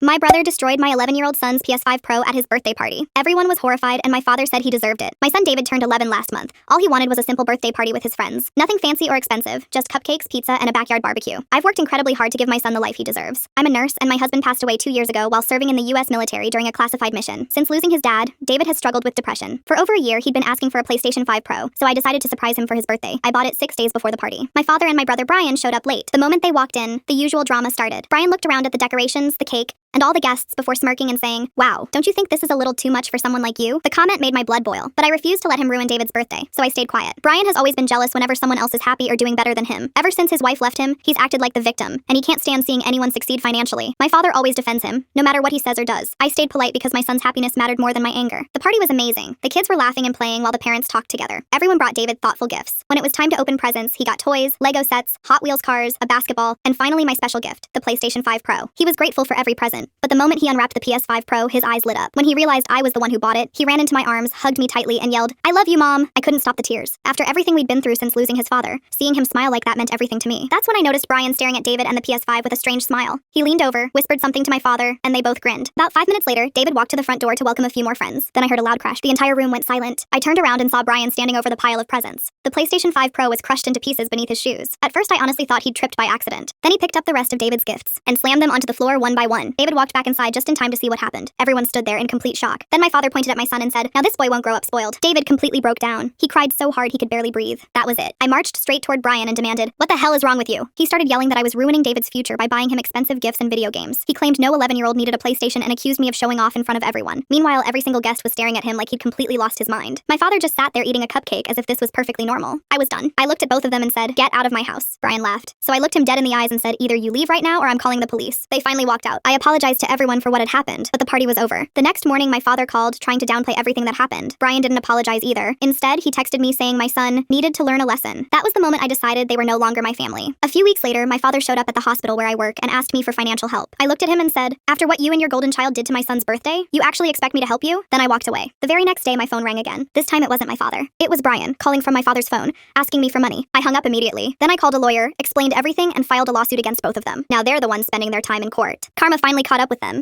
My brother destroyed my 11-year-old son's PS5 Pro at his birthday party. Everyone was horrified, and my father said he deserved it. My son David turned 11 last month. All he wanted was a simple birthday party with his friends. Nothing fancy or expensive, just cupcakes, pizza, and a backyard barbecue. I've worked incredibly hard to give my son the life he deserves. I'm a nurse, and my husband passed away 2 years ago while serving in the US military during a classified mission. Since losing his dad, David has struggled with depression. For over a year, he'd been asking for a PlayStation 5 Pro, so I decided to surprise him for his birthday. I bought it 6 days before the party. My father and my brother Brian showed up late. The moment they walked in, the usual drama started. Brian looked around at the decorations, the cake, and all the guests before smirking and saying, "Wow, don't you think this is a little too much for someone like you?" The comment made my blood boil, but I refused to let him ruin David's birthday, so I stayed quiet. Brian has always been jealous whenever someone else is happy or doing better than him. Ever since his wife left him, he's acted like the victim, and he can't stand seeing anyone succeed financially. My father always defends him, no matter what he says or does. I stayed polite because my son's happiness mattered more than my anger. The party was amazing. The kids were laughing and playing while the parents talked together. Everyone brought David thoughtful gifts. When it was time to open presents, he got toys, Lego sets, Hot Wheels cars, a basketball, and finally my special gift, the PlayStation 5 Pro. He was grateful for every present, but the moment he unwrapped the PS5 Pro, his eyes lit up. When he realized I was the one who bought it, he ran into my arms, hugged me tightly, and yelled, "I love you, Mom!" I couldn't stop the tears. After everything we'd been through since losing his father, seeing him smile like that meant everything to me. That's when I noticed Brian staring at David and the PS5 with a strange smile. He leaned over, whispered something to my father, and they both grinned. About 5 minutes later, David walked to the front door to welcome a few more friends. Then I heard a loud crash. The entire room went silent. I turned around and saw Brian standing over the pile of presents. The PlayStation 5 Pro was crushed into pieces beneath his shoes. At first, I honestly thought he'd tripped by accident. Then he picked up the rest of David's gifts and slammed them onto the floor one by one. David walked back inside just in time to see what happened. Everyone stood there in complete shock. Then my father pointed at my son and said, "Now this boy won't grow up spoiled." David completely broke down. He cried so hard he could barely breathe. That was it. I marched straight toward Brian and demanded, "What the hell is wrong with you?" He started yelling that I was ruining David's future by buying him expensive gifts and video games. He claimed no 11-year-old needed a PlayStation and accused me of showing off in front of everyone. Meanwhile, every single guest was staring at him like he'd completely lost his mind. My father just sat there eating a cupcake as if this was perfectly normal. I was done. I looked at both of them and said, "Get out of my house." Brian laughed. So I looked him dead in the eyes and said, "Either you leave right now or I'm calling the police." They finally walked out. I apologized to everyone for what had happened, but the party was over. The next morning, my father called, trying to downplay everything that happened. Brian didn't apologize either. Instead, he texted me saying my son needed to learn a lesson. That was the moment I decided they were no longer my family. A few weeks later, my father showed up at the hospital where I work and asked me for financial help. I looked at him and said, "After what you and your golden child did to my son's birthday, you actually expect me to help you?" Then I walked away. The very next day, my phone rang again. This time it wasn't my father. It was Brian, calling from my father's phone, asking me for money. I hung up immediately. Then I called a lawyer, explained everything, and filed a lawsuit against both of them. Now they're the ones spending their time in court. Karma finally caught up with them.